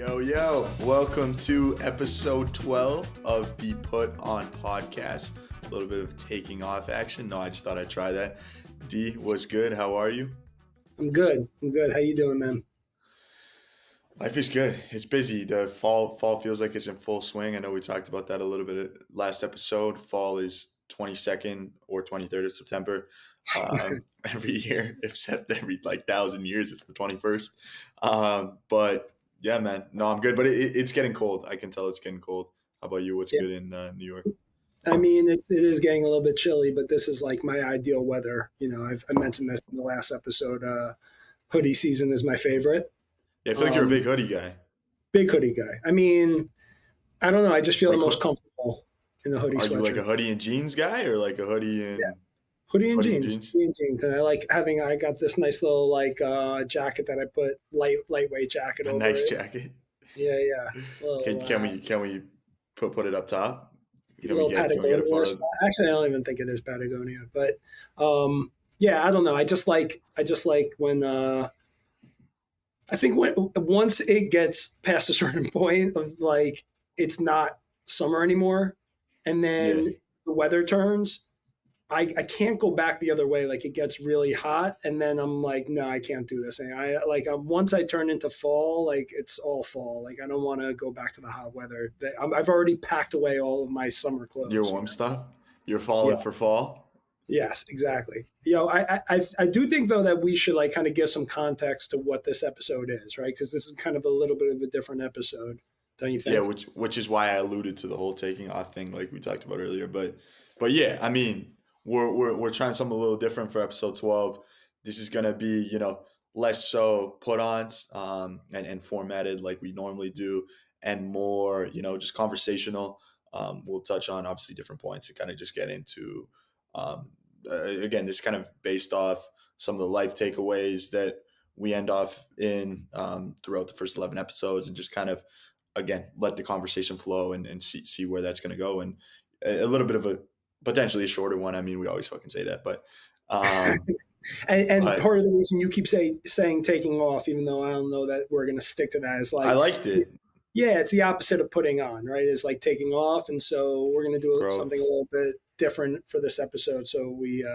Yo, welcome to episode 12 of the Put On podcast. A little bit of taking off action. No, I just thought I'd try that. D, what's good? How are you? I'm good. How you doing, man? Life is good. It's busy. The fall feels like it's in full swing. I know we talked about that a little bit last episode. Fall is 22nd or 23rd of September every year, except every like 1,000 years, it's the 21st. But yeah, man, no, I'm good. But it's getting cold. I can tell it's getting cold. How about you? What's Yeah. good in New York? I mean, it is getting a little bit chilly, but this is like my ideal weather. I mentioned this in the last episode. Hoodie season is my favorite. Yeah, I feel like you're a Um, big hoodie guy. Big hoodie guy. I mean, I don't know. I just feel the Like, most comfortable in the hoodie are you like sweatshirt. a hoodie and jeans guy, or like a Yeah, hoodie and jeans? jeans, and I like having. I got this nice little like jacket that I put lightweight jacket A over nice it. jacket. Yeah. Can Little can we can we put it up top? little Can we get a Patagonia photo? style. Actually, I don't even think it is Patagonia, but yeah, I don't know. I just like when I think when once it gets past a certain point of like it's not summer anymore, and Yeah, then the weather turns. I can't go back the other way. Like it gets really hot, and then I'm like, no, I can't do this. And I like once I turn into fall, like it's all fall. Like I don't want to go back to the hot weather. I've already packed away all of my summer your clothes. warm stuff. You're Yeah. falling for fall. Yes, exactly. I do think though that we should like kind of give some context to what this episode is, right? Because this is kind of a little bit of a different episode, don't you Yeah, think? which is why I alluded to the whole taking off thing, like we talked about earlier. But yeah, I mean, we're trying something a little different for episode 12. This is gonna be less so put-ons and formatted like we normally do, and more just conversational. We'll touch on obviously different points and kind of just get into um, again, this kind of based off some of the life takeaways that we end off in throughout the first 11 episodes, and just kind of again let the conversation flow and see where that's going to go. And a little bit of a potentially a shorter one. I mean, we always fucking say that, but um And but part of the reason you keep saying taking off, even though I don't know that we're going to stick to that, is I like, liked it. yeah, it's the opposite of putting on, right? It's like taking off, and so we're going to do something a Growth. little bit different for this episode. So we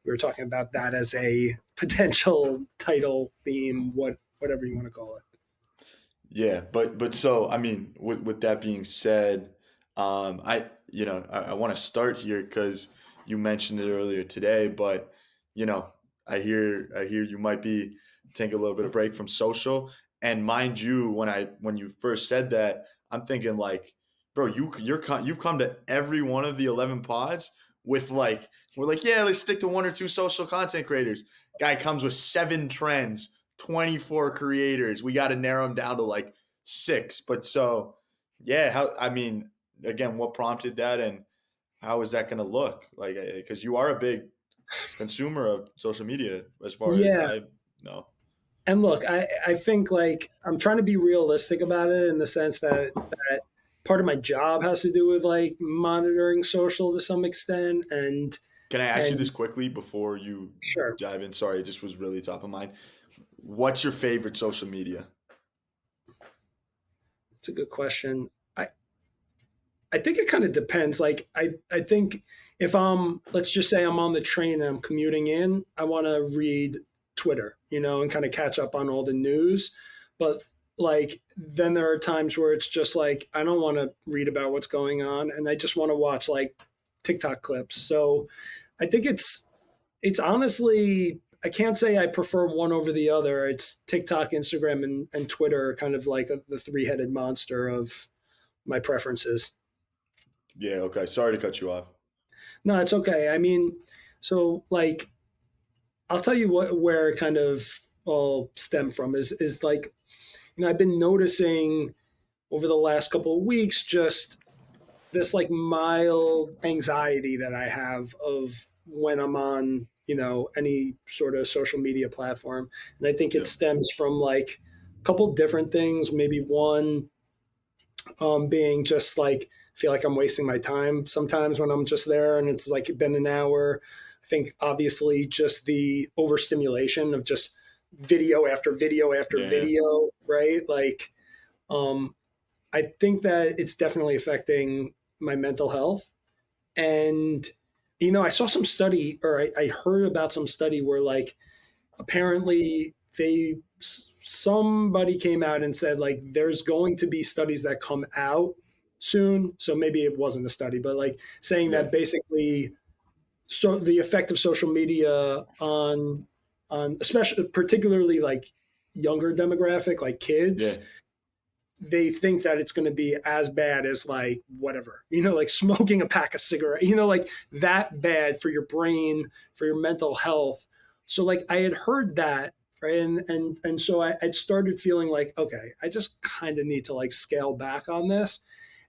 were talking about that as a potential title theme, whatever you want to call it. Yeah, but so I mean, with that being said, I want to start here because you mentioned it earlier today, but you know I hear you might be taking a little bit of break from social, and mind you, when you first said that, I'm thinking like, bro, you've come to every one of the 11 pods with like we're like, yeah, let's stick to one or two social content creators. Guy comes with 7 trends, 24 creators. We got to narrow them down to like 6. But so, yeah, I mean, again, what prompted that, and how is that going to look? Like, because you are a big consumer of social media, as far as Yeah, I know. and look, I think like I'm trying to be realistic about it in the sense that part of my job has to do with like monitoring social to some extent, Can I ask you this and quickly before you sure, dive in? Sorry, it just was really top of mind. What's your favorite social media? it's a good question. I think it kind of depends. Like I think if let's just say I'm on the train and I'm commuting in, I want to read Twitter, and kind of catch up on all the news. But like then there are times where it's just like I don't want to read about what's going on and I just want to watch like TikTok clips. So I think it's honestly I can't say I prefer one over the other. It's TikTok, Instagram, and Twitter are kind of like the three-headed monster of my preferences. Yeah, okay. Sorry to cut you off. No, it's okay. I mean, so like I'll tell you where it kind of all stem from is like I've been noticing over the last couple of weeks just this like mild anxiety that I have of when I'm on any sort of social media platform, and I think it Yeah. stems from like a couple different things. Maybe one being just like feel like I'm wasting my time sometimes when I'm just there and it's like been an hour. I think obviously just the overstimulation of just video after video after Yeah. video, right? Like Um, I think that it's definitely affecting my mental health. And, I saw some study, or I heard about some study where, like, apparently somebody came out and said, like, there's going to be studies that come out soon. So maybe it wasn't a study, but like saying Yeah, that basically, so the effect of social media on especially particularly like younger demographic, like yeah, kids, they think that it's going to be as bad as like whatever, like smoking a pack of cigarette, like that bad for your brain, for your mental health. So like I had heard that, right, and so I'd started feeling like, okay, I just kind of need to like scale back on this.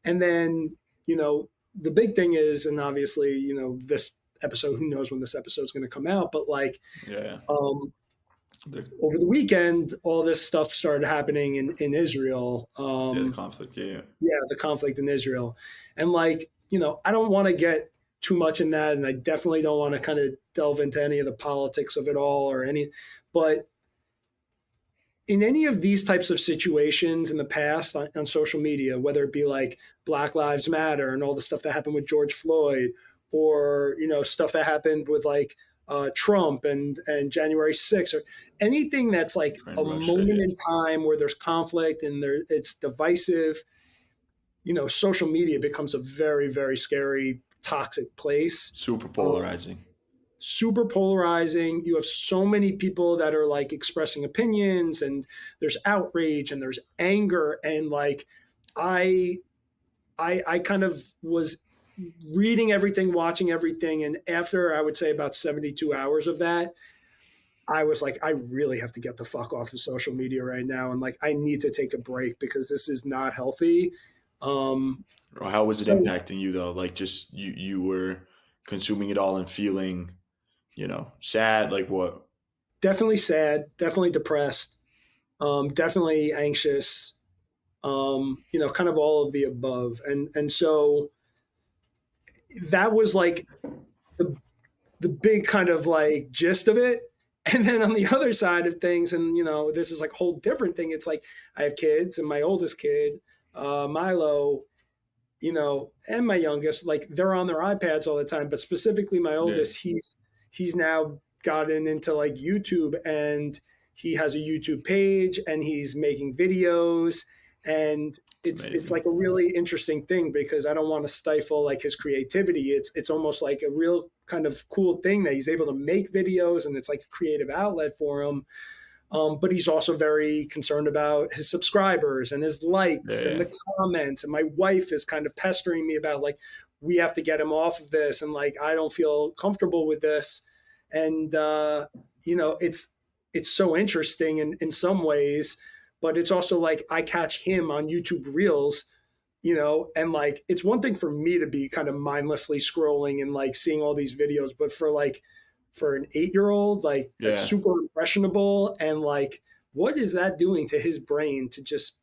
And then, the big thing is, and obviously, this episode, who knows when this episode is going to come out, but like, yeah, um, the, over the weekend, all this stuff started happening in Israel. yeah, the conflict. Yeah, yeah, Yeah, the conflict in Israel. And like, I don't want to get too much in that. And I definitely don't want to kind of delve into any of the politics of it all or any, but in any of these types of situations in the past on social media, whether it be like Black Lives Matter and all the stuff that happened with George Floyd, or stuff that happened with like Trump and January 6th, or anything that's like Ukraine, a Russia. moment Yeah, in time where there's conflict and it's divisive, social media becomes a very, very scary, toxic place. super Um, polarizing. Super polarizing. You have so many people that are like expressing opinions, and there's outrage and there's anger. And like, I, I kind of was reading everything, watching everything. And after I would say about 72 hours of that, I was like, I really have to get the fuck off of social media right now. And like, I need to take a break because this is not healthy. Um, Or how was it so impacting you though? Like just you were consuming it all and feeling, sad. Like what? definitely sad, definitely depressed, definitely anxious, kind of all of the above. And so that was like the the big kind of like gist of it. And then on the other side of things, and this is like a whole different thing. It's like I have kids, and my oldest kid, Milo, and my youngest, like they're on their iPads all the time. But specifically, my Yeah, oldest, he's now gotten into like YouTube, and he has a YouTube page, and he's making videos, and it's it's amazing. like a really interesting thing because I don't want to stifle like his creativity. It's almost like a real kind of cool thing that he's able to make videos, and it's like a creative outlet for him. But he's also very concerned about his subscribers and his Yeah, likes and yeah, the comments. And my wife is kind of pestering me about like, we have to get him off of this. And like, I don't feel comfortable with this. And, it's so interesting in some ways, but it's also like I catch him on YouTube reels, and like, it's one thing for me to be kind of mindlessly scrolling and like seeing all these videos, but for an 8-year old, like that's yeah. super impressionable. And like, what is that doing to his brain to just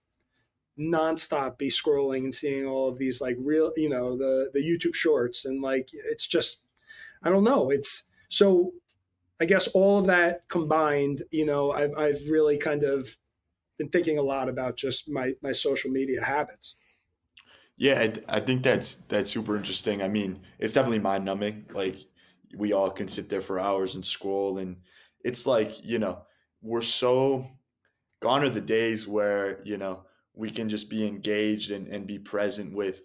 nonstop be scrolling and seeing all of these like real, the YouTube shorts? And like, it's just, I don't know. It's so, I guess all of that combined, I've really kind of been thinking a lot about just my social media habits. Yeah, I think that's super interesting. I mean, it's definitely mind numbing. Like we all can sit there for hours and scroll, and it's like we're so gone are the days where we can just be engaged and be present with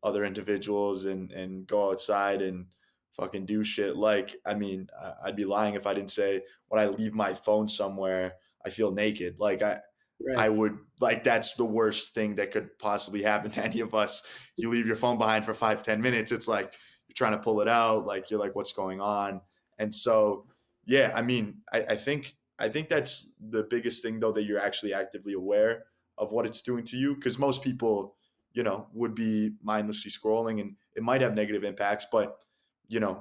other individuals and go outside and fucking do shit. Like I mean, I'd be lying if I didn't say when I leave my phone somewhere I feel naked. Like I Right. would like that's the worst thing that could possibly happen to any of us. You leave your phone behind for 5-10 minutes, it's like you're trying to pull it out, like you're like what's going on. And so yeah, I mean, I think that's the biggest thing though, that you're actually actively aware of what it's doing to you, because most people would be mindlessly scrolling and it might have negative impacts, but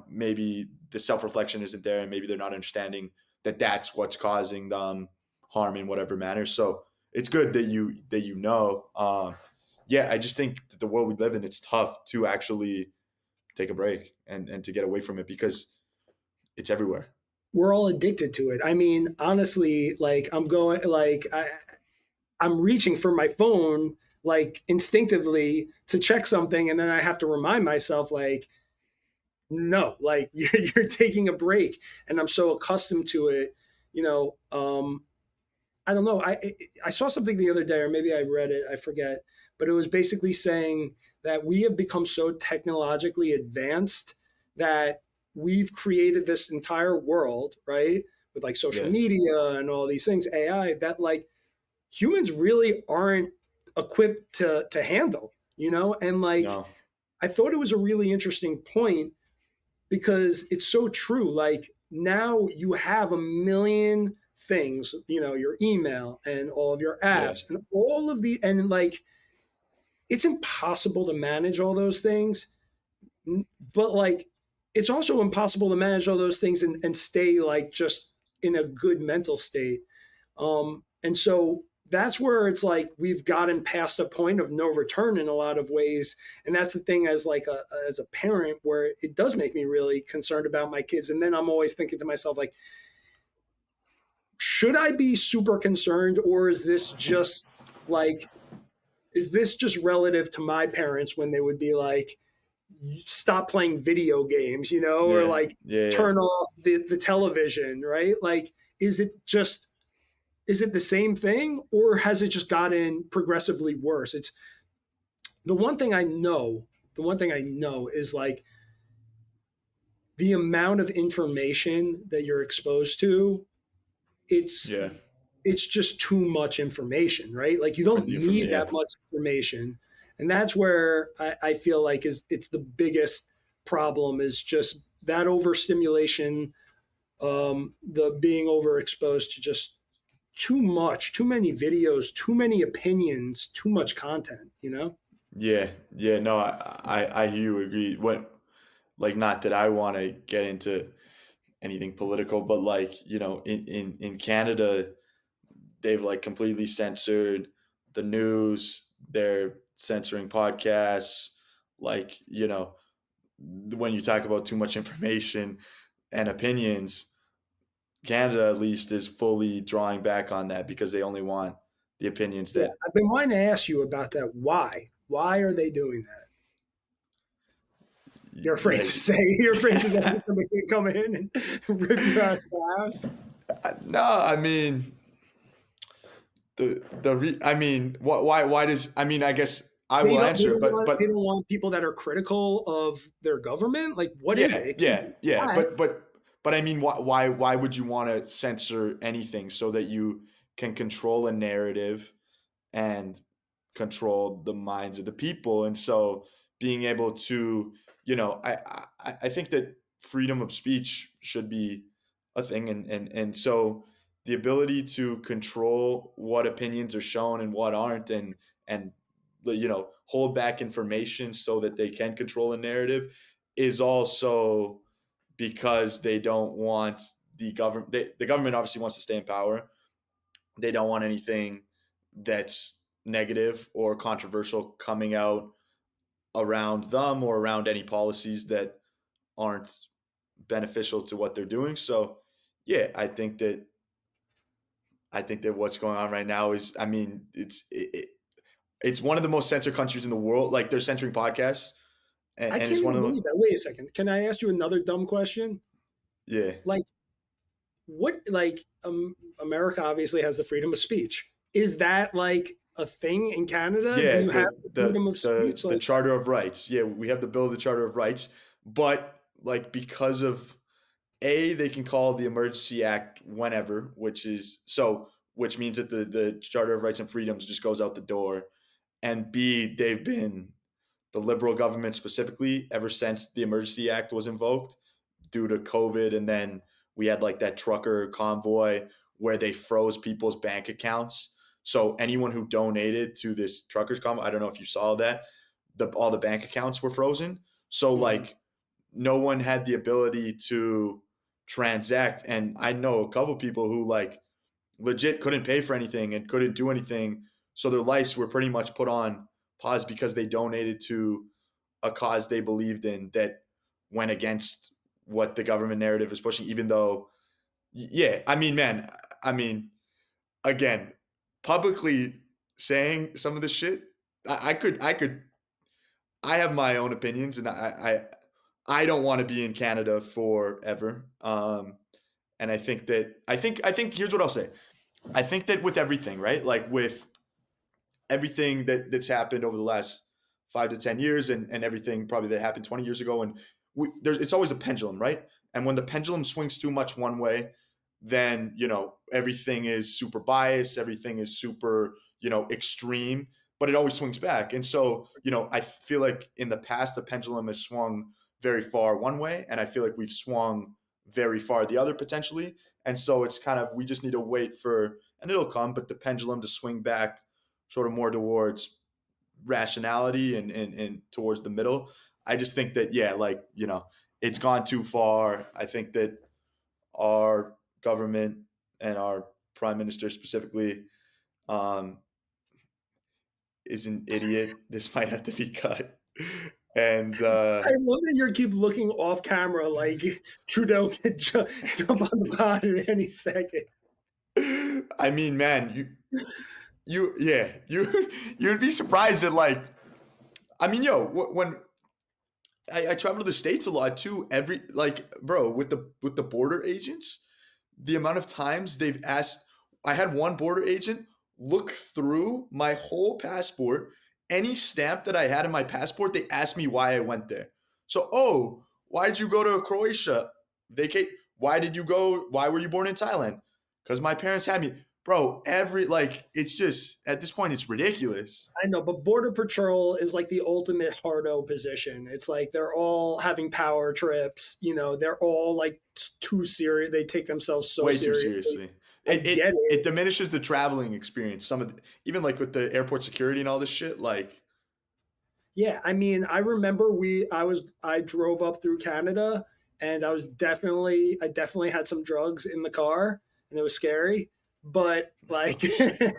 maybe the self-reflection isn't there and maybe they're not understanding that that's what's causing them harm in whatever manner. So it's good that you know. Yeah, I just think that the world we live in, it's tough to actually take a break and to get away from it because it's everywhere. We're all addicted to it. I mean, honestly, like I'm going like I'm reaching for my phone like instinctively to check something, and then I have to remind myself like, no, like you're taking a break, and I'm so accustomed to it. You know, I don't know. I saw something the other day, or maybe I read it. I forget, but it was basically saying that we have become so technologically advanced that we've created this entire world, right, with like social Yeah. media and all these things, AI, that like humans really aren't equipped to handle. And like No. I thought it was a really interesting point because it's so true. Like now you have a million things, your email and all of your Yeah. apps and all of the, and like it's impossible to manage all those things. But like it's also impossible to manage all those things and stay like just in a good mental state. And so that's where it's like we've gotten past a point of no return in a lot of ways. And that's the thing as like as a parent where it does make me really concerned about my kids. And then I'm always thinking to myself, like, should I be super concerned, or like, is this just relative to my parents when they would be like, stop playing video games, or Yeah. like Yeah. Yeah. turn off the television, right? Like, is it just is it the same thing, or has it just gotten progressively worse? It's the one thing I know. The one thing I know is like the amount of information that you're exposed to. It's Yeah. it's just too much information, right? Like you For don't the need information. that Yeah. much information, and that's where I feel like it's the biggest problem is just that overstimulation, the being overexposed to just too much, too many videos, too many opinions, too much content, Yeah. Yeah. No, I hear you agree. What, like, not that I want to get into anything political, but like, in Canada, they've like completely censored the news. They're censoring podcasts. Like, when you talk about too much information and opinions, Canada at least is fully drawing back on that because they only want the opinions Yeah, that, I've been wanting to ask you about that. Why? Why are they doing that? You're afraid yeah. to say. You're afraid to say somebody's going to come in and rip you out of the house. No, I mean, I mean, why does, I mean, I guess I They will don't. They answer, don't but want. They don't want people that are critical of their government. Like, what is it? yeah, It can't yeah, be yeah, that. but I mean, why would you want to censor anything so that you can control a narrative and control the minds of the people? And so being able to, I think that freedom of speech should be a thing, and so the ability to control what opinions are shown and what aren't, and hold back information so that they can control a narrative is also because they don't want the government. The government obviously wants to stay in power. They don't want anything that's negative or controversial coming out around them or around any policies that aren't beneficial to what they're doing. So, yeah, I think that what's going on right now is, I mean, it's one of the most censored countries in the world. Like, they're censoring podcasts, and, I and can't it's one even of the most, believe that. Wait a second. Can I ask you another dumb question? yeah, Like, what? Like, America obviously has the freedom of speech. Is that like a thing in Canada? Do yeah, you have the the the freedom of the speech? the Like, Charter of Rights. Yeah, we have the Bill of the Charter of Rights, but like, because of they can call the Emergency Act whenever, which means that the Charter of Rights and Freedoms just goes out the door. And B, they've been, the Liberal government specifically, ever since the Emergency Act was invoked due to COVID, and then we had like that trucker convoy where they froze people's bank accounts. So anyone who donated to this truckers convoy, I don't know if you saw that, all the bank accounts were frozen. So mhm. like, no one had the ability to transact. And I know a couple people who like legit couldn't pay for anything and couldn't do anything. So their lives were pretty much put on pause because they donated to a cause they believed in that went against what the government narrative is pushing, even though, yeah, I mean, man, I mean, again, publicly saying some of the shit, I have my own opinions, and I don't want to be in Canada forever. And I think here's what I'll say. I think that with everything, right? Like with everything that's happened over the last 5 to 10 years, and everything probably that happened 20 years ago, and it's always a pendulum, right? And when the pendulum swings too much one way, then everything is super biased, everything is super extreme, but it always swings back. And so I feel like in the past the pendulum has swung very far one way, and I feel like we've swung very far the other potentially. And so it's kind of, we just need to wait for, and it'll come, but the pendulum to swing back sort of more towards rationality, and towards the middle. I just think that, yeah, like, it's gone too far. I think that our government and our prime minister specifically um, is an idiot. This might have to be cut. And I love that you keep looking off camera like Trudeau could jump on the pod at any second. I mean, man, yeah, you'd be surprised at, like, I mean, yo, when I travel to the States a lot too. Every, like, bro, with the border agents, the amount of times they've asked, I had one border agent look through my whole passport, any stamp that I had in my passport, they asked me why I went there. So, oh, why'd you go to Croatia? Vacate? Why were you born in Thailand? Because my parents had me. Bro, like, it's just, at this point, it's ridiculous. I know, but Border Patrol is like the ultimate hardo position. It's like they're all having power trips. They're all like too serious. They take themselves so Way too seriously. seriously. I It get it it. it diminishes the traveling experience. Even like with the airport security and all this shit. Like, Yeah, I mean, I remember I drove up through Canada, and I definitely had some drugs in the car, and it was scary. But oh like, shit. it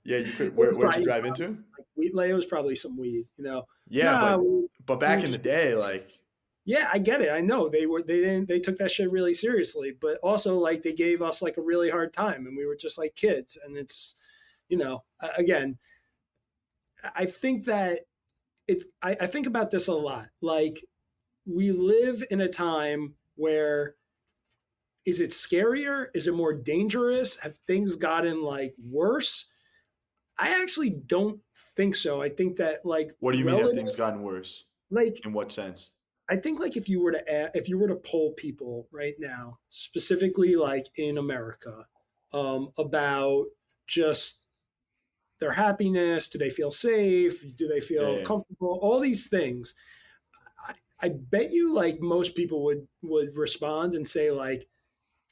Yeah, you could. was Where'd you probably drive into? like weed. Like, it was probably some weed. Yeah, Nah, but we back were in the just day, like, yeah. I get it. I know they took that shit really seriously, but also like they gave us like a really hard time, and we were just like kids, and it's again, I think that I think about this a lot. Like we live in a time where, is it scarier? Is it more dangerous? Have things gotten like worse? I actually don't think so. I think that like what do you mean, have relative, things gotten worse? like In what sense? I think like if you were to poll people right now, specifically like in America, about just their happiness, do they feel safe? Do they feel Yeah, comfortable? All these things. I bet you like most people would respond and say like,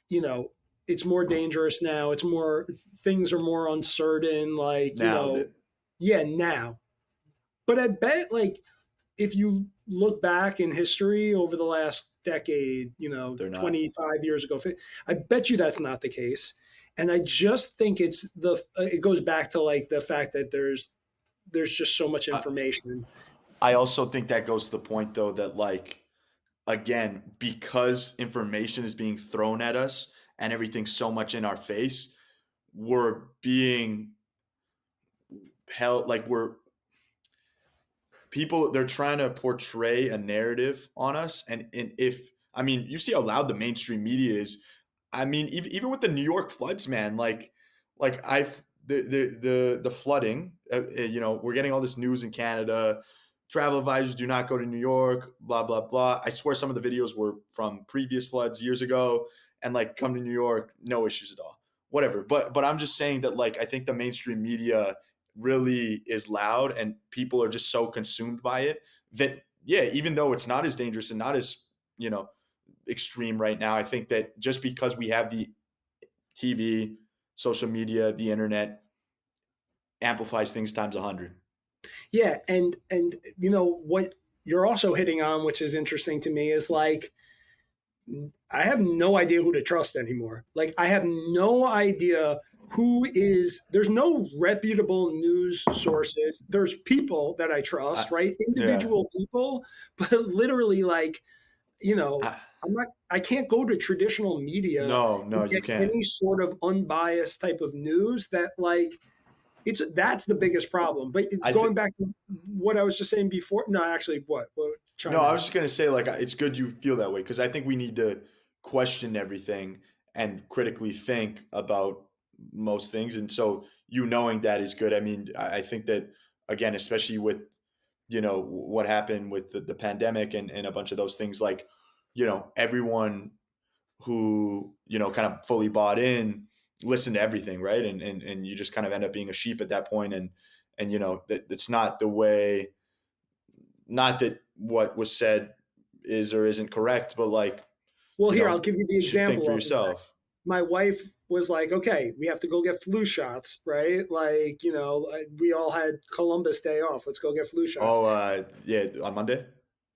you know, it's more dangerous now. It's more, things are more uncertain. Like, now that yeah, now. But I bet like if you look back in history over the last decade, they're not. 25 years ago, I bet you that's not the case. And I just think it goes back to like the fact that there's just so much I, information. I also think that goes to the point, though, that, like, again, because information is being thrown at us and everything's so much in our face, we're being held, like, we're people, they're trying to portray a narrative on us. And if, I mean, you see how loud the mainstream media is. I mean, even with the New York floods, man, like I've the flooding, we're getting all this news in Canada. Travel advisors, do not go to New York, blah blah blah. I swear some of the videos were from previous floods years ago, and like, come to New York, no issues at all, whatever. But I'm just saying that, like, I think the mainstream media really is loud, and people are just so consumed by it that, yeah, even though it's not as dangerous and not as you know extreme right now, I think that just because we have the TV, social media, the internet, amplifies things times 100. Yeah, and what you're also hitting on, which is interesting to me, is like I have no idea who to trust anymore. Like I have no idea there's no reputable news sources. There's people that I trust, I, right? yeah. Individual people, but literally like, I, I can't go to traditional media no, no, and you get can't. any sort of unbiased type of news that like It's that's the biggest problem. But I going think back to what I was just saying before, no, actually, what no, chime I in. was just gonna say like it's good you feel that way because I think we need to question everything and critically think about most things, and so you knowing that is good. I mean, I think that again, especially with what happened with the pandemic and a bunch of those things, like everyone who kind of fully bought in listened to everything, right? And you just kind of end up being a sheep at that point, and that it's not the way. Not that what was said is or isn't correct, but like Well, you here, I'll know give you the you should think example for of that. yourself. My wife was like, okay, we have to go get flu shots, right? Like, we all had Columbus Day off. Let's go get flu shots. Oh, yeah, on Monday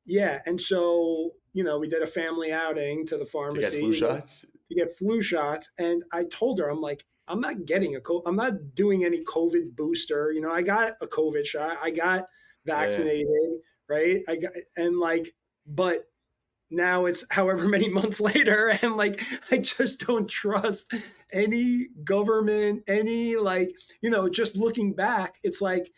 Yeah. And so, we did a family outing to the to get flu pharmacy shots. to get flu shots. And I told her, I'm like, I'm not getting I'm not doing any COVID booster. I got a COVID shot. I got Yeah, vaccinated, right? And like, but now it's however many months later, and like I just don't trust any government, any like, just looking back, it's like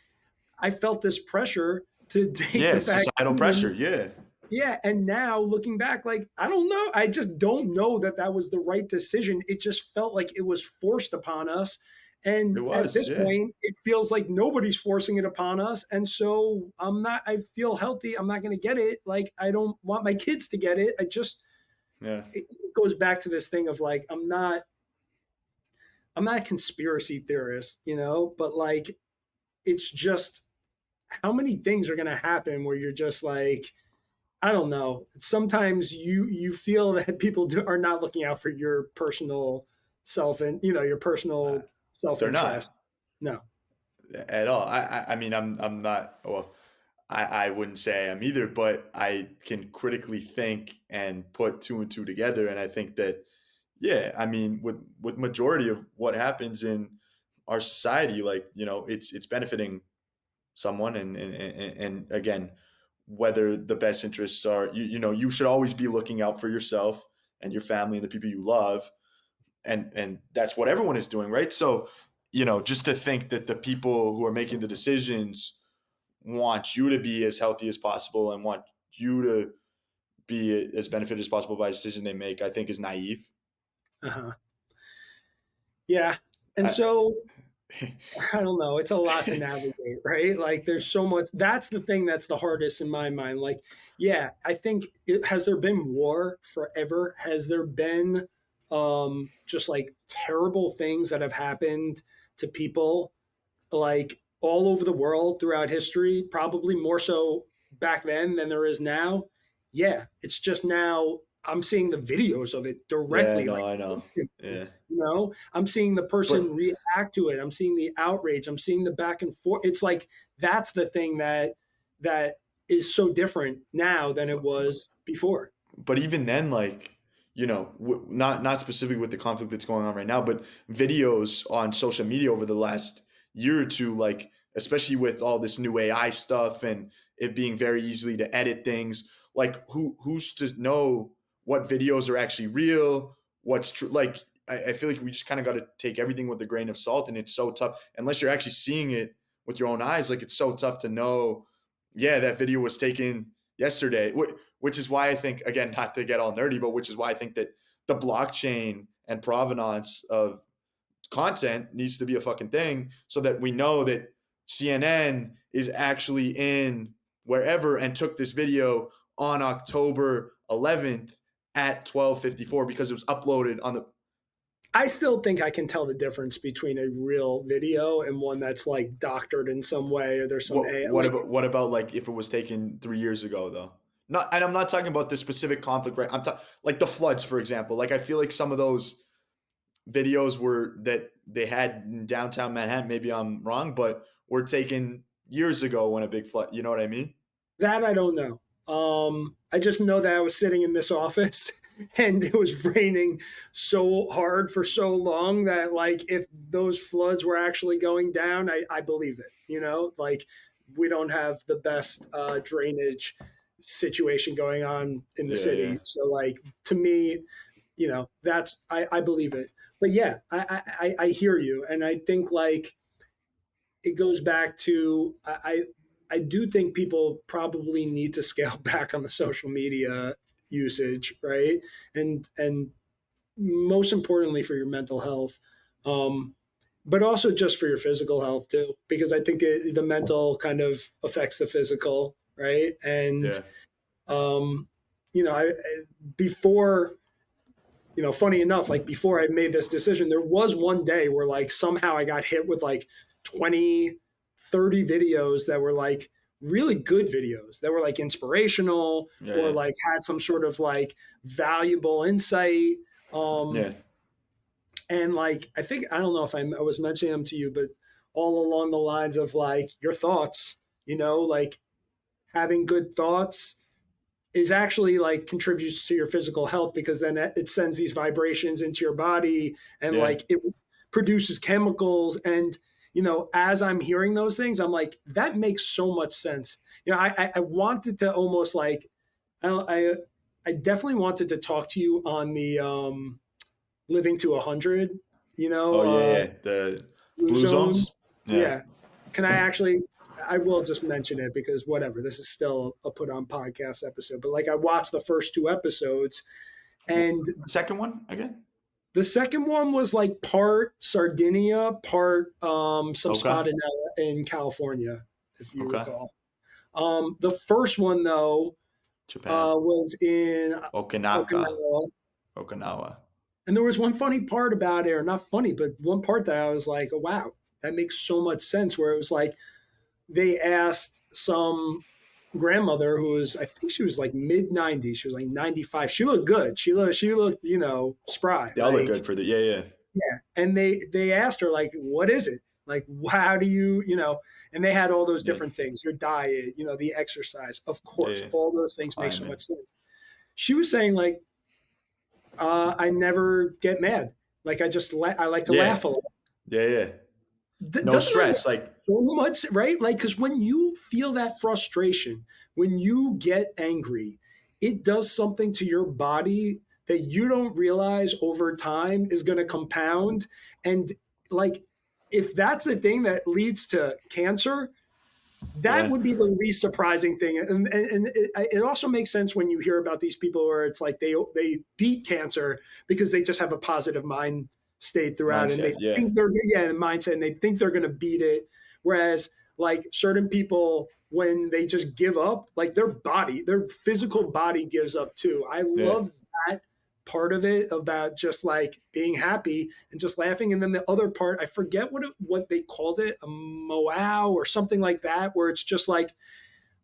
I felt this pressure to take yeah, the it's societal pressure. vaccine. Yeah, Yeah, and now looking back, like I don't know, I just don't know that that was the right decision. It just felt like it was forced upon us, it and at was. this Yeah, point it feels like nobody's forcing it upon us. And so I feel healthy, I'm not going to get it. Like I don't want my kids to get it. I just yeah, it goes back to this thing of like I'm not a conspiracy theorist, but like it's just how many things are going to happen where you're just like, I don't know. Sometimes you feel that people are not looking out for your personal self and your uh, personal self they're interest. not No. at all. I mean, I'm not. Well, I wouldn't say I am either, but I can critically think and put two and two together, and I think that yeah, I mean, with majority of what happens in our society, like it's benefiting someone, and again, whether the best interests are you should always be looking out for yourself and your family and the people you love, and that's what everyone is doing, right? So just to think that the people who are making the decisions want you to be as healthy as possible and want you to be as benefited as possible by a decision they make, I think is naive. Uh-huh. Yeah. And I, so I don't know. It's a lot to navigate, right? Like there's so much. That's the thing that's the hardest in my mind. Like, yeah, I think has there been war forever? Has there been just like terrible things that have happened to people like all over the world throughout history, probably more so back then than there is now. Yeah, it's just now I'm seeing the videos of it yeah, directly, no, like I know. instantly. Yeah, I'm seeing the person but react to it. I'm seeing the outrage. I'm seeing the back and forth. It's like that's the thing that is so different now than it but, was before. but even then, like not specifically with the conflict that's going on right now, but videos on social media over the last year or two, like especially with all this new AI stuff and it being very easily to edit things, like who's to know what videos are actually real, what's true? Like I feel like we just kind of got to take everything with a grain of salt, and it's so tough unless you're actually seeing it with your own eyes. Like it's so tough to know. Yeah, that video was taken yesterday, which is why I think, again, not to get all nerdy, but which is why I think that the blockchain and provenance of content needs to be a fucking thing so that we know that CNN is actually in wherever and took this video on October 11th at 12:54 because it was uploaded on the I still think I can tell the difference between a real video and one that's like doctored in some way or there's some a like what about like if it was taken 3 years ago though? Not, and I'm not talking about the specific conflict, right? I'm talking like the floods, for example. Like I feel like some of those videos were that they had in downtown Manhattan. Maybe I'm wrong, but were taken years ago when a big flood. You know what I mean? that I don't know. I just know that I was sitting in this office and it was raining so hard for so long that like if those floods were actually going down, I believe it. Like we don't have the best drainage situation going on in the Yeah, yeah. city. So like to me, that's I believe it. But yeah, I hear you, and I think like it goes back to I do think people probably need to scale back on the social media usage, right? And most importantly for your mental health, um, but also just for your physical health too, because I think the mental kind of affects the physical, right? And Yeah. um, before, funny enough, like before I made this decision, there was one day where like somehow I got hit with like 20, 30 videos that were like really good videos that were like inspirational Yeah. or Yeah. like had some sort of like valuable insight. Um, Yeah. and like, I think, I don't know if I was mentioning them to you, but all along the lines of like your thoughts, like having good thoughts is actually like contributes to your physical health because then it sends these vibrations into your body and Yeah. like it produces chemicals. And as I'm hearing those things, I'm like, that makes so much sense. I wanted to almost like I definitely wanted to talk to you on the living to 100, Oh yeah, yeah. The blue blue zone. zones. Yeah. Yeah. Can I actually? I will just mention it because whatever. This is still a put on podcast episode, but like I watched the first two episodes, and The second one again. the second one was like part Sardinia, part some Okay. spot in California, if you Okay. recall. The first one though Japan. was in Okanaka. Okinawa, Okinawa. and there was one funny part about it, or not funny, but one part that I was like, oh, wow, that makes so much sense. Where it was like they asked some grandmother who was, I think she was like mid 90s. She was like 95. She looked good. She looked, spry. They all look Like, good for the. Yeah. Yeah. yeah. And they asked her like, what is it? Like, how do you, and they had all those Yeah. different things, your diet, the exercise, of Yeah. course, Yeah. all those things make so Climbing. much sense. She was saying like, I never get mad. Like I like to Yeah. laugh a lot. Yeah. Yeah. No Doesn't that make stress. Like. so much, right? Like, because when you feel that frustration, when you get angry, it does something to your body that you don't realize over time is going to compound. And like, if that's the thing that leads to cancer, that Yeah. would be the least surprising thing. And it also makes sense when you hear about these people where it's like they beat cancer because they just have a positive mind state throughout and they Mindset. Yeah. think they're, yeah, mindset, and they think they're going to beat it. Whereas like certain people, when they just give up, like their physical body gives up too. I Yeah. love that part of it about just like being happy and just laughing. And then the other part, I forget what they called it, a moao or something like that, where it's just like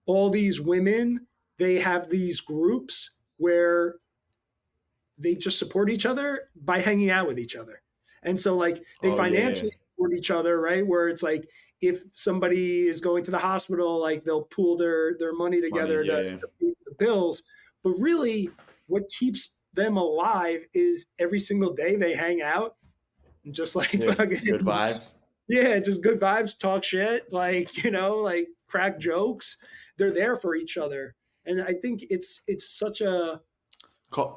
all these women, they have these groups where they just support each other by hanging out with each other. And so like they Oh yeah. Yeah. financially support each other, right? Where it's like if somebody is going to the hospital, like they'll pool their money Money. together Yeah. to Yeah. pay for the bills. But really what keeps them alive is every single day they hang out and just like Yeah. Good fucking, vibes. yeah, just good vibes, talk shit, like, like crack jokes. They're there for each other. And I think it's such a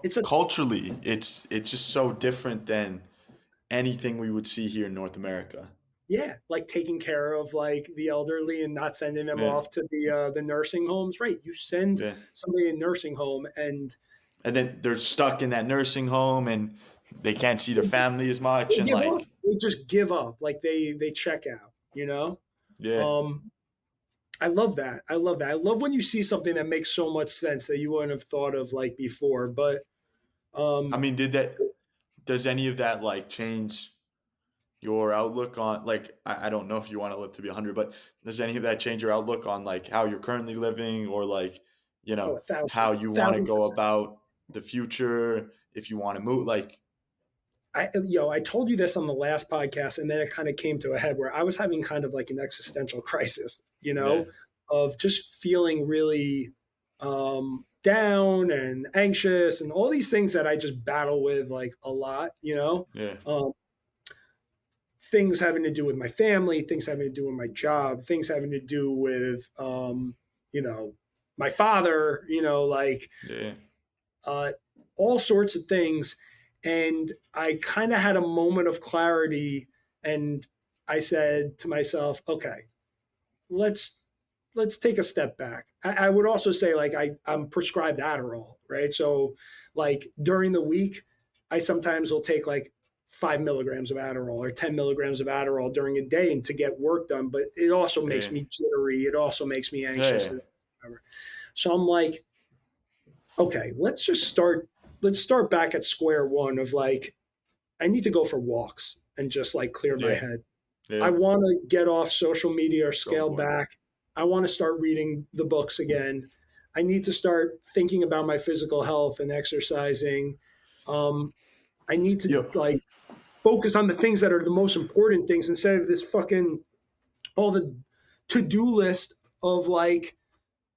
it's a Culturally, it's just so different than anything we would see here in North America. yeah, like taking care of like the elderly and not sending them Yeah. off to the nursing homes, right? You send Yeah. somebody in nursing home and And then they're stuck in that nursing home and they can't see their family as much they and give up. like They just give up. Like they check out. yeah. Um, I love that. I love that. I love when you see something that makes so much sense that you wouldn't have thought of like before. But I um, mean, does any of that like change your outlook on like I don't know if you want to live to be 100, but does any of that change your outlook on like how you're currently living or like, oh, a how thousand, you want to thousand go percent. about the future if you want to move like I told you this on the last podcast, and then it kind of came to a head where I was having kind of like an existential crisis, yeah, of just feeling really down and anxious and all these things that I just battle with like a lot. yeah, Um, things having to do with my family, things having to do with my job, things having to do with, you know, my father, like yeah, uh, all sorts of things. And I kind of had a moment of clarity and I said to myself, okay, let's let's take a step back. I would also say like I'm prescribed Adderall, right? So like during the week, I sometimes will take like 5 milligrams of Adderall or 10 milligrams of Adderall during a day and to get work done. But it also makes Yeah. me jittery. It also makes me Yeah. anxious. Yeah. So I'm like, okay, let's start back at square one of like, I need to go for walks and just like clear my Yeah. head. I Yeah. want to get off social media or So scale important. back. I want to start reading the books again. I need to start thinking about my physical health and exercising. Um, I need to Yo. like focus on the things that are the most important things instead of this fucking all the to-do list of like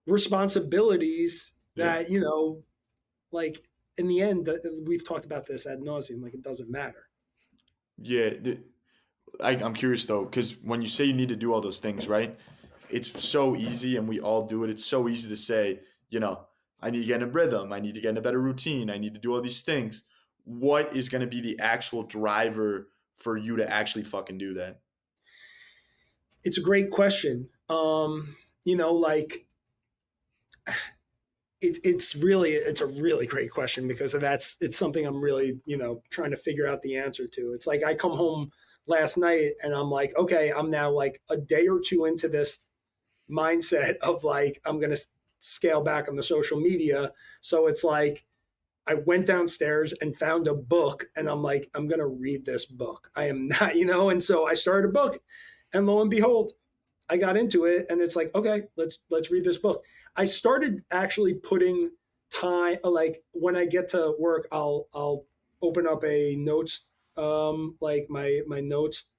responsibilities Yeah. that, like in the end, we've talked about this ad nauseum, like it doesn't matter. Yeah. I'm curious though, because when you say you need to do all those things, right? It's so easy, and we all do it. It's so easy to say, you know, I need to get in a rhythm. I need to get in a better routine. I need to do all these things. What is going to be the actual driver for you to actually fucking do that? It's a great question. Like it's a really great question because it's something I'm really trying to figure out the answer to. It's like I come home last night and I'm like, okay, I'm now like a day or two into this mindset of like I'm gonna scale back on the social media. So it's like I went downstairs and found a book and I'm like, I'm gonna read this book. I am not, and so I started a book, and lo and behold, I got into it, and it's like, okay, let's read this book. I started actually putting time, like when I get to work, I'll open up a notes, like my notes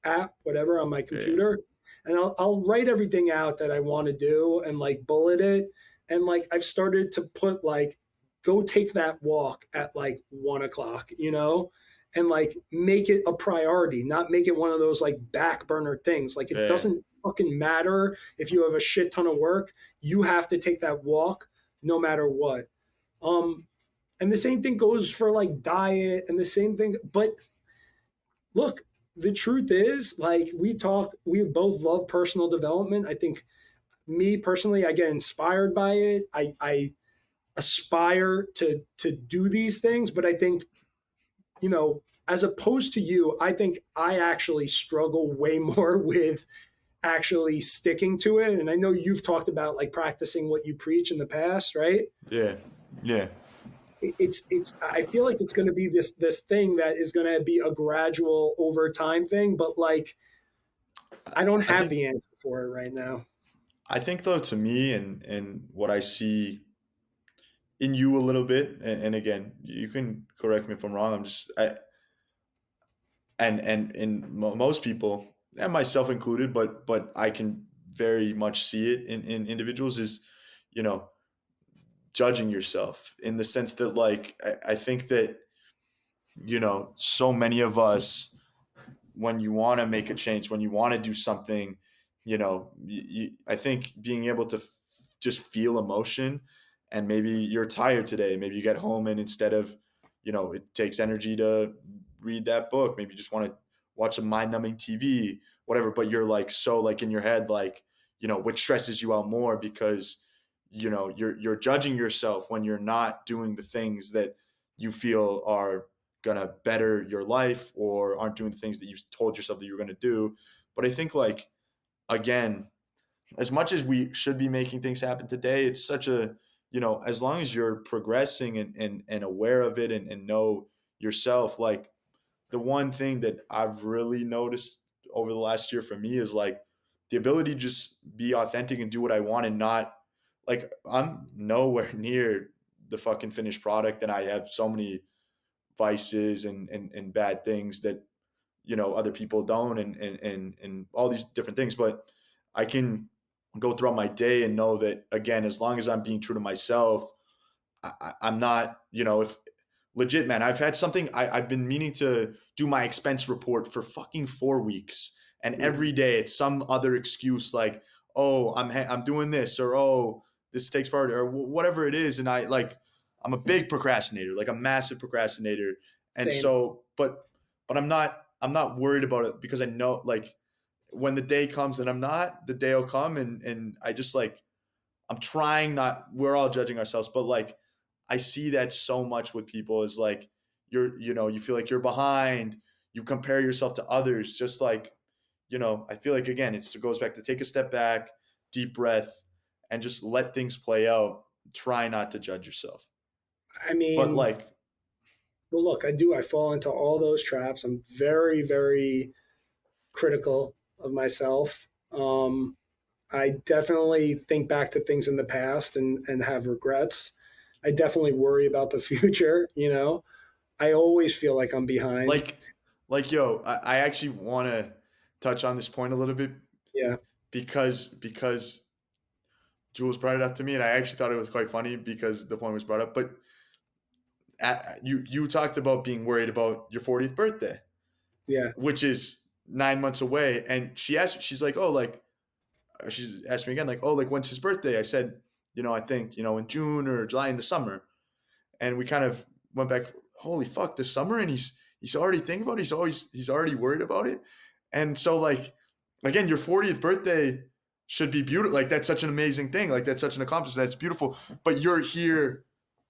app, whatever, on my Yeah. computer, and I'll write everything out that I want to do and like bullet it, and like I've started to put like, go take that walk at like 1 o'clock, and like make it a priority, not make it one of those like back burner things. Like it Yeah. doesn't fucking matter if you have a shit ton of work, you have to take that walk no matter what. Um, and the same thing goes for like diet and the same thing. But look, the truth is, like we both love personal development. I think me personally, I get inspired by it. I aspire to do these things, but I think as opposed to you, I think I actually struggle way more with actually sticking to it. And I know you've talked about like practicing what you preach in the past, right? Yeah. Yeah. It's I feel like it's going to be this thing that is going to be a gradual over time thing, but like I don't I have think the answer for it right now. I think though, to me, and what I see in you a little bit, and again, you can correct me if I'm wrong. I'm just I and in most people, and myself included, but I can very much see it in individuals, is, you know, judging yourself in the sense that, like, I think that, so many of us, when you want to make a change, when you want to do something, I think being able to just feel emotion, and maybe you're tired today, maybe you get home and instead of, it takes energy to read that book, maybe you just want to watch a mind numbing TV, whatever, but you're like, so like in your head, like, what stresses you out more because, you're judging yourself when you're not doing the things that you feel are gonna better your life, or aren't doing the things that you told yourself that you were gonna do. But I think, like, again, as much as we should be making things happen today, it's such a, as long as you're progressing and aware of it, and know yourself, like, the one thing that I've really noticed over the last year for me is like the ability to just be authentic and do what I want, and not, like, I'm nowhere near the fucking finished product, and I have so many vices and bad things that, other people don't, and all these different things, but I can go throughout my day and know that, again, as long as I'm being true to myself, I'm not, if legit, man, I've had something, I've been meaning to do my expense report for fucking 4 weeks, and Mm, every day it's some other excuse, like, oh, I'm doing this, or oh, this takes priority, or whatever it is, and I'm a big procrastinator, like a massive procrastinator, and same. so, but I'm not worried about it because I know, like, when the day comes and I'm not, the day will come, and I just like I'm trying not. We're all judging ourselves, but like I see that so much with people is like you feel like you're behind. You compare yourself to others, just like I feel like again it goes back to take a step back, deep breath, and just let things play out. Try not to judge yourself. I But mean, like well, look, I do. I fall into all those traps. I'm very, very critical of myself. I definitely think back to things in the past and have regrets. I definitely worry about the future. I always feel like I'm behind. like yo, I actually want to touch on this point a little bit Yeah, because Jules brought it up to me, and I actually thought it was quite funny because the point was brought up. But you talked about being worried about your 40th birthday, yeah, which is 9 months away, and she's like, oh, like she's asked me again, like, oh, like when's his birthday? I said, I think in June or July in the summer, and we kind of went back. Holy fuck, this summer, and he's already thinking about it. He's already worried about it, and so like again, your 40th birthday should be beautiful. Like that's such an amazing thing. Like that's such an accomplishment. That's beautiful. But you're here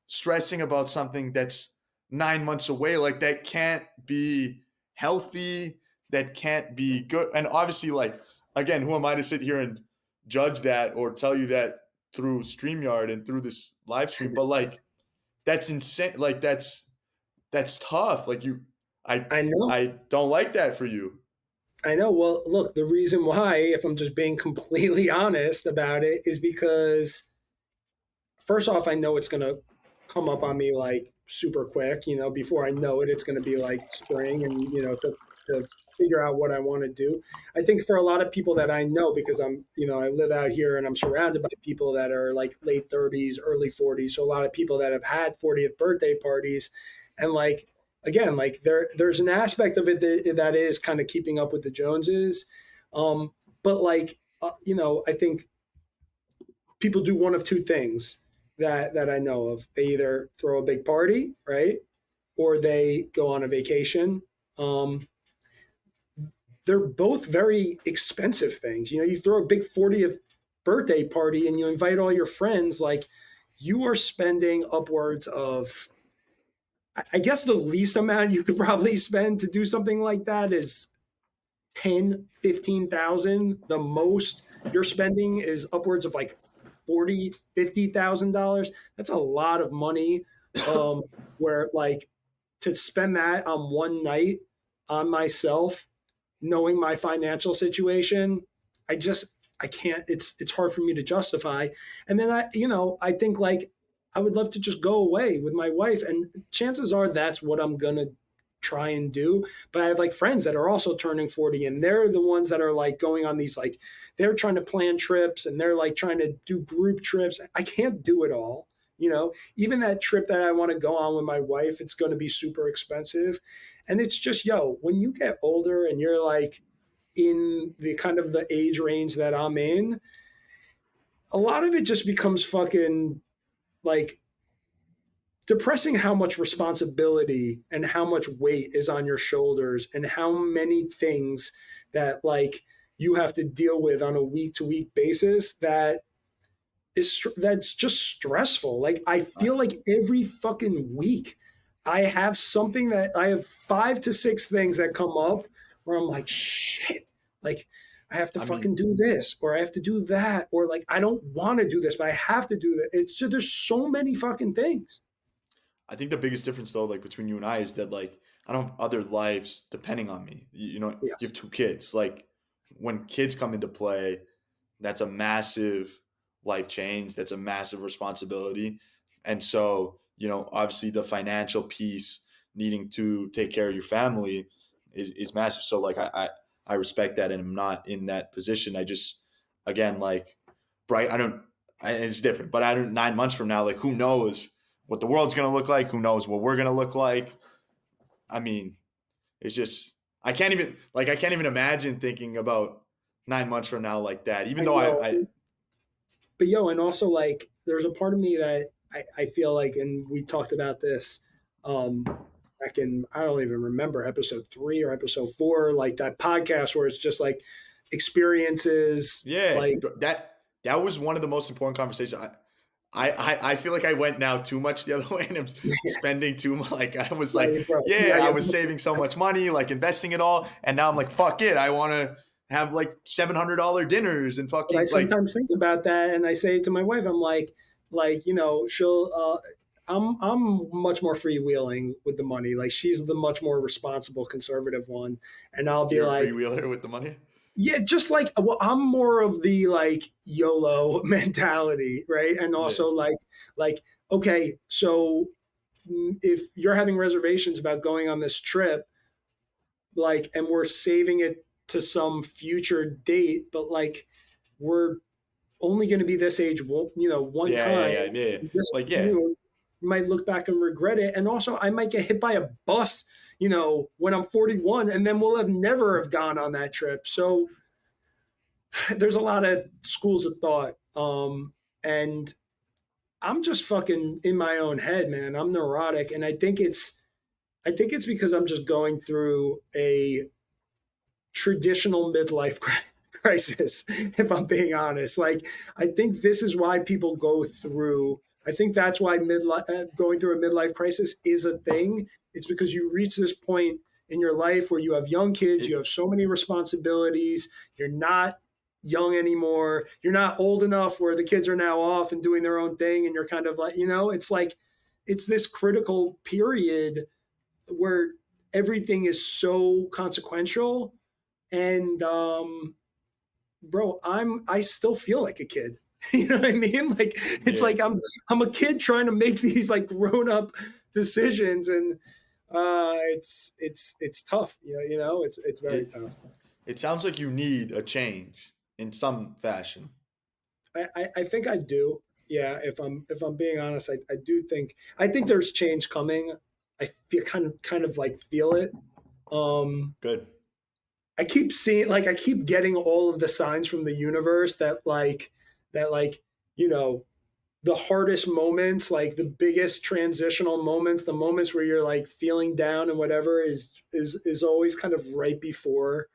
stressing about something that's 9 months away. Like that can't be healthy. That can't be good. And obviously, like again, who am I to sit here and judge that or tell you that through StreamYard and through this live stream? But like that's insane. Like that's tough. Like I I know. I don't like that for you. I know. Well, look, the reason why, if I'm just being completely honest about it, is because first off, I know it's going to come up on me like super quick. Before I know it, it's going to be like spring, and to figure out what I want to do. I think for a lot of people that I know, because I live out here and I'm surrounded by people that are like late 30s, early 40s. So a lot of people that have had 40th birthday parties, and like again, like there's an aspect of it that is kind of keeping up with the Joneses, but like I think people do one of two things that I know of. They either throw a big party, right, or they go on a vacation. Um, they're both very expensive things. You throw a big 40th birthday party and you invite all your friends, like you are spending upwards of, I guess the least amount you could probably spend to do something like that is 10, 15,000. The most you're spending is upwards of like 40, $50,000. That's a lot of money. Um, where like to spend that on one night on myself, knowing my financial situation, I can't. It's hard for me to justify. And then I think like I would love to just go away with my wife, and chances are that's what I'm gonna try and do. But I have like friends that are also turning 40, and they're the ones that are like going on these like they're trying to plan trips, and they're like trying to do group trips. I can't do it all. Even that trip that I want to go on with my wife, it's going to be super expensive. And it's just, when you get older and you're like in the kind of the age range that I'm in, a lot of it just becomes fucking like depressing how much responsibility and how much weight is on your shoulders and how many things that like you have to deal with on a week to week basis that's just stressful. Like I I, feel like every fucking week I have something that I have 5 to 6 things that come up where I'm like, shit, like I have to I mean, fucking do this or I have to do that or like I don't want to do this, but I have to do that. It's just there's so many fucking things. I think the biggest difference though, like between you and I, is that like I don't have other lives depending on me. You have Yes. 2 kids. Like when kids come into play, that's a massive life change. That's a massive responsibility. And so, obviously the financial piece needing to take care of your family is massive. So like I respect that and I'm not in that position. I just again like bright I don't it's different, but I don't 9 months from now, like who knows what the world's gonna look like, who knows what we're gonna look like. I mean, it's just I can't even imagine thinking about 9 months from now like that. Even I though know. I But and also like there's a part of me that I feel like, and we talked about this um back in, I don't even remember, episode 3 or episode 4, like that podcast where it's just like experiences, Yeah, like that was one of the most important conversations. I feel like I went now too much the other way and I'm spending too much. Like I was like, like bro, you yeah, gotta I get was both. saving so much money, like investing it all, and now I'm like, fuck it, I want to have like $700 dinners and But I fucking like sometimes think about that, and I say to my wife, I'm like, she'll. I'm much more freewheeling with the money. Like she's the much more responsible, conservative one, and I'll be you're a like, freewheeler with the money. yeah, just like, well, I'm more of the like YOLO mentality, right? And Yeah, also like, okay, so if you're having reservations about going on this trip, like, and we're saving it to some future date, but like, we're only going to be this age, one yeah, yeah, time. yeah, yeah. This, Like you yeah, know, you might look back and regret it, and also I might get hit by a bus, when I'm 41, and then we'll have never have gone on that trip. So there's a lot of schools of thought, and I'm just fucking in my own head, man. I'm neurotic, and I think it's because I'm just going through a traditional midlife crisis, if I'm being honest. Like, I think this is why people go through. I think that's why midlife going through a midlife crisis is a thing. It's because you reach this point in your life where you have young kids, you it, have so many responsibilities, you're not young anymore, you're not old enough where the kids are now off and doing their own thing, and you're kind of like, it's like it's this critical period where everything is so consequential, and bro, I still feel like a kid. You know what I mean? Like, it's yeah. like I'm a kid trying to make these like grown up decisions, and it's tough. It's very It tough. it sounds like you need a change in some fashion. I think I do. Yeah, if I'm being honest, I do think there's change coming. I feel kind of like feel it. Um, Good. I keep seeing, like, I keep getting all of the signs from the universe that, you know the hardest moments, like the biggest transitional moments, the moments where you're like feeling down and whatever, is always kind of right before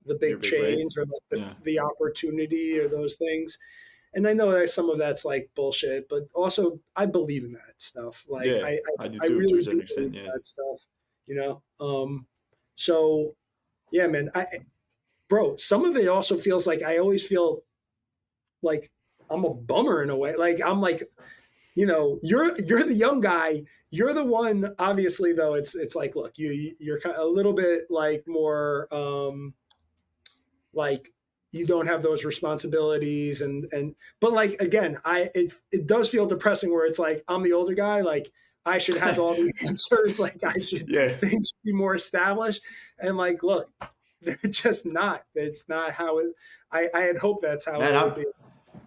the Your big big break. change, or like the, Yeah. the opportunity, or those things. And I know that some of that's like bullshit, but also I believe in that stuff. Like Yeah, I I do I, I too, to a really certain do believe extent. in Yeah. that stuff. You know. So yeah, man. Bro, some of it also feels like I always feel like I'm a bummer in a way. Like I'm like, you're the young guy. You're the one. Obviously, though, it's like, look, you're kind of a little bit like more like you don't have those responsibilities, and but like again, it does feel depressing where it's like I'm the older guy. Like I should have all the answers. Like I should Yeah. things should be more established. And like, look, they're just not. It's not how it. I had hoped that's how Man, it would be.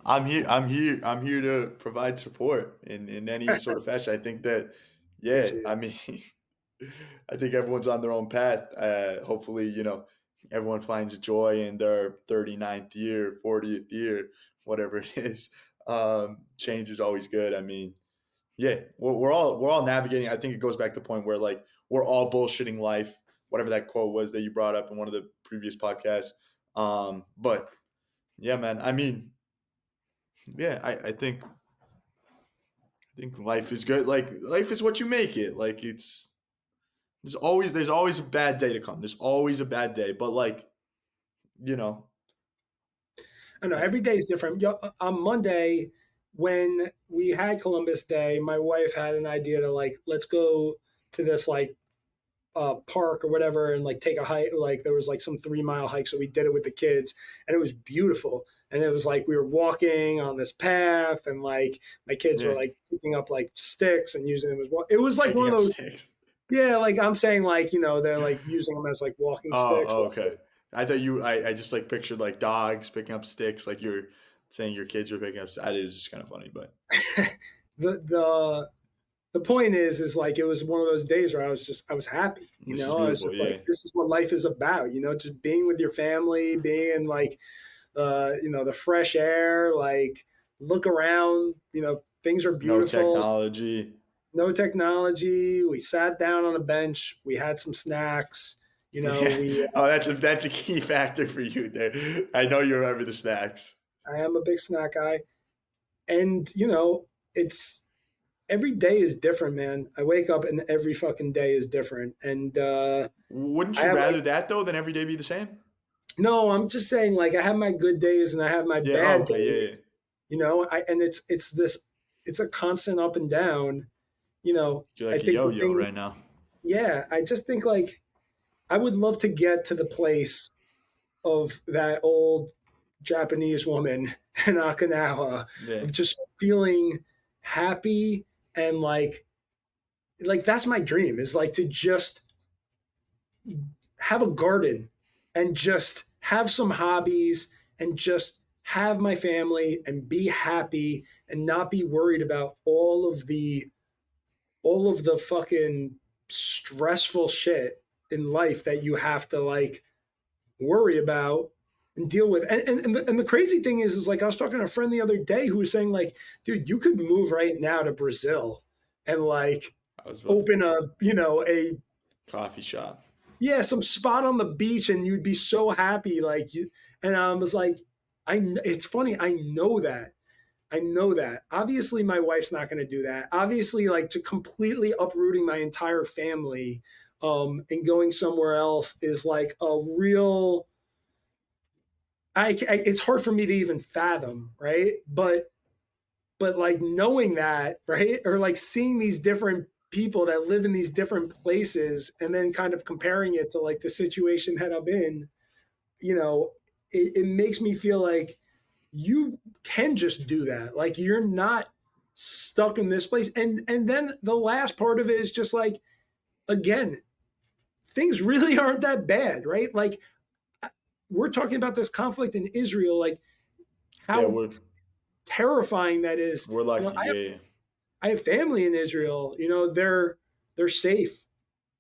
I'm here to provide support in any sort of fashion. I think that, yeah, Appreciate I it. mean, I think everyone's on their own path. Hopefully, everyone finds joy in their 39th year, 40th year, whatever it is. Change is always good. I mean, yeah, we're all navigating. I think it goes back to the point where like we're all bullshitting life, whatever that quote was that you brought up in one of the previous podcasts. But yeah, man, I mean, yeah, I think life is good. Like life is what you make it. Like there's always a bad day to come. There's always a bad day, but like you know, I know I, every day is different. On Monday, when we had Columbus Day, my wife had an idea to like, let's go to this like park or whatever, and like take a hike. Like there was like some 3 mile hike, so we did it with the kids, and it was beautiful. And it was like we were walking on this path, and like my kids were yeah, like picking up like sticks and using them as well. It was like one picking of up those, sticks. yeah, like I'm saying, like, they're like using them as like walking sticks. Oh, okay. I thought I just like pictured like dogs picking up sticks, like you're saying your kids were picking up. That is just kind of funny, but the the point is like it was one of those days where I was happy. this is I was beautiful. just like, Yeah, this is what life is about. Just being with your family, being in like the fresh air, like look around. Things are no beautiful. technology. No technology. We sat down on a bench. We had some snacks. We Oh, that's a key factor for you there. I know you remember the snacks. I am a big snack guy, and it's every day is different, man. I wake up and every fucking day is different, and Wouldn't I you have rather like that though than every day be the same? no, I'm just saying like I have my good days and I have my Yeah. Oh, bad okay. Yeah. Yeah. days. And it's a constant up and down. You're I like a think the yo-yo thing, right now. yeah, I just think like I would love to get to the place of that old Japanese woman in Okinawa Yeah. of just feeling happy and like that's my dream is like to just have a garden and just have some hobbies and just have my family and be happy and not be worried about all of the fucking stressful shit in life that you have to like worry about and deal with. And the crazy thing is like I was talking to a friend the other day who was saying like, dude, you could move right now to Brazil and like I was about to open a coffee shop. some spot on the beach and you'd be so happy and I was like it's funny I know that obviously my wife's not going to do that obviously like to completely uprooting my entire family and going somewhere else is like a real it's hard for me to even fathom, right? But like knowing that, right, or like seeing these different people that live in these different places, and then kind of comparing it to like the situation that I'm in, you know, it makes me feel like you can just do that. Like you're not stuck in this place, and then the last part of it is just like again, things really aren't that bad, right? Like we're talking about this conflict in Israel, like Yeah, how terrifying that is. we're You know, lucky. I have Yeah. Yeah. I have family in Israel. They're safe,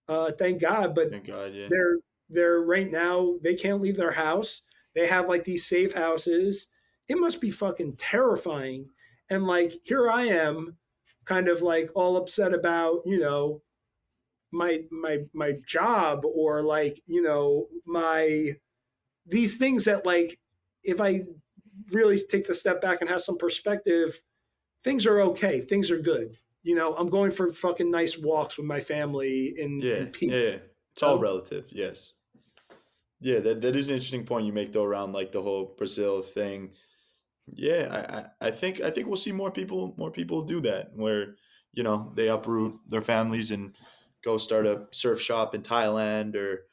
thank God. But Thank God. Yeah. they're they're right now they can't leave their house. They have like these safe houses. It must be fucking terrifying. And like here I am, kind of like all upset about my job or like my these things that like if I really take the step back and have some perspective things are okay. Things are good. I'm going for fucking nice walks with my family in Yeah. Yeah. peace. Yeah. It's You all know? relative. Yes. Yeah. That is an interesting point you make though around like the whole Brazil thing. Yeah, I think we'll see more people do that where they uproot their families and go start a surf shop in Thailand or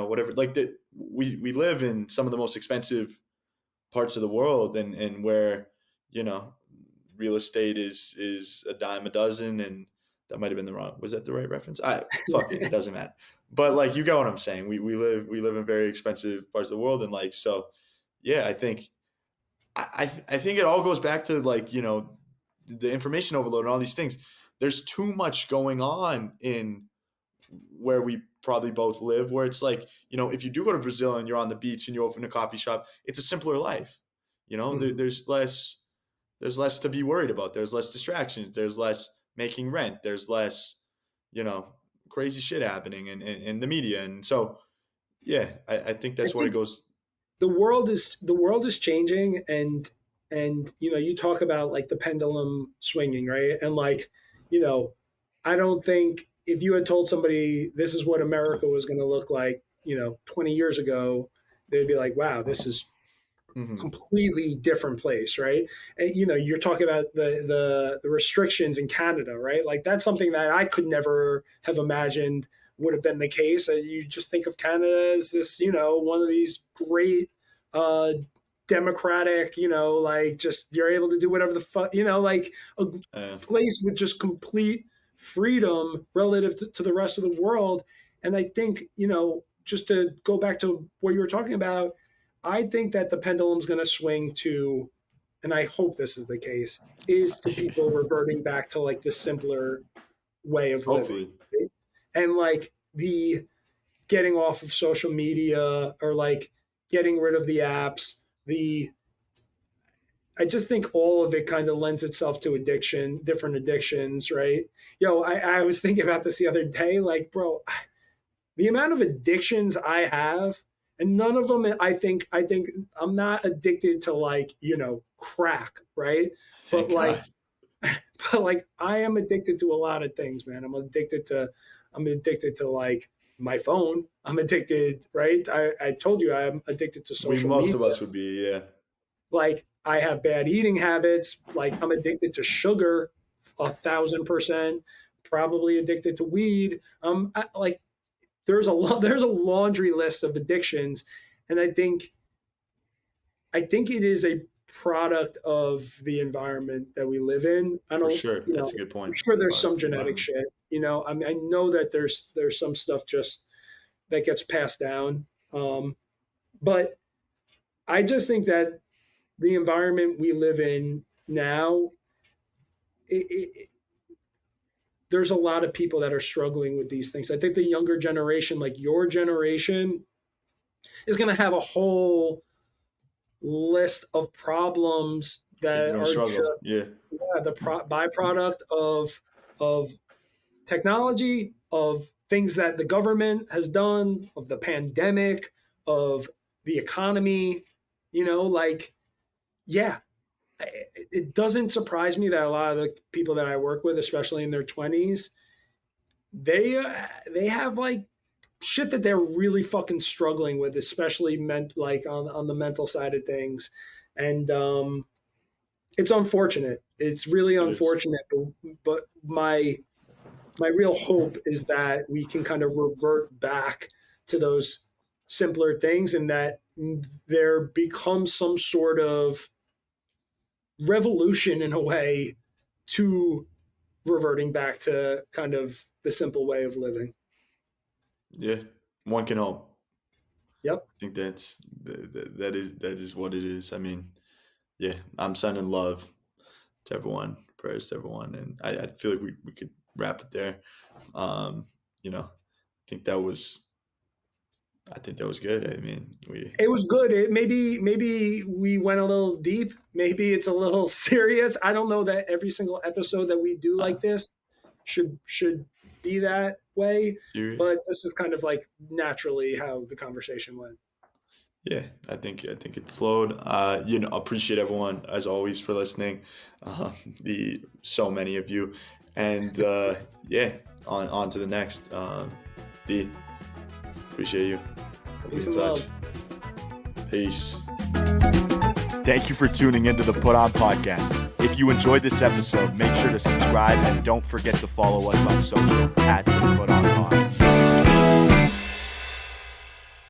whatever. Like we live in some of the most expensive parts of the world and where you know real estate is a dime a dozen and that might have been the wrong was that the right reference? I fuck it, it doesn't matter. But like you get what I'm saying. We live in very expensive parts of the world and like so yeah, I think it all goes back to like the information overload and all these things. There's too much going on in where we probably both live. Where it's like if you do go to Brazil and you're on the beach and you open a coffee shop, it's a simpler life. Mhm. There's less to be worried about. There's less distractions. There's less making rent. There's less you know crazy shit happening in the media. And so yeah, I think I that's what it think goes. the world is changing, and you talk about like the pendulum swinging, right? And like you know, I don't think if you had told somebody this is what America was going to look like, 20 years ago, they'd be like, "Wow, this is Hmm. completely different place, right?" And, you're talking about the restrictions in Canada, right? Like that's something that I could never have imagined would have been the case. You just think of Canada as this, one of these great uh, democratic, like just you're able to do whatever the fuck, like a Uh, place with just complete freedom relative to the rest of the world. And I think, just to go back to what you were talking about, I think that the pendulum's going to swing to, and I hope this is the case, is to people reverting back to like the simpler way of living. Hopefully. Right? And like the getting off of social media or like getting rid of the apps, I just think all of it kind of lends itself to different addictions, right? I was thinking about this the other day, like, bro, the amount of addictions I have, and none of them I think I'm not addicted to, like, crack, right? But Thank like God. but like I am addicted to a lot of things, man. I'm addicted to like my phone. I'm addicted, right? I told you I'm addicted to We social most of media. us would be, yeah, Like I have bad eating habits. Like I'm addicted to sugar, 1,000%. Probably addicted to weed. Like there's a laundry list of addictions, and I think it is a product of the environment that we live in. I for don't, sure. That's a good I'm point. sure there's Product some of the genetic environment. shit. I mean, I know that there's some stuff just that gets passed down. But I just think that the environment we live in now, it, there's a lot of people that are struggling with these things. I think the younger generation, like your generation, is going to have a whole list of problems I think you're that gonna are struggle. just, Yeah, the byproduct of technology, of things that the government has done, of the pandemic, of the economy. Like, yeah, it doesn't surprise me that a lot of the people that I work with, especially in their 20s, they have like shit that they're really fucking struggling with, especially like on the mental side of things. And it's unfortunate. It's really it is. unfortunate. But my real hope is that we can kind of revert back to those simpler things, and that there becomes some sort of revolution in a way to reverting back to kind of the simple way of living. Yeah, one can hope. Yep. I think that is what it is. I mean, yeah, I'm sending love to everyone, prayers to everyone, and I feel like we could wrap it there. Um, I think that was I think that was good. I mean, we It was good. Maybe we went a little deep. Maybe it's a little serious. I don't know that every single episode that we do uh, like this should be that way, serious. but this is kind of like naturally how the conversation went. Yeah, I think it flowed. Appreciate everyone as always for listening. Uh, the so many of you, and yeah, on to the next. D, appreciate you. We'll be Peace in and love. touch. Peace. Thank you for tuning into the Put On Podcast. If you enjoyed this episode, make sure to subscribe and don't forget to follow us on social at the Put On Pod.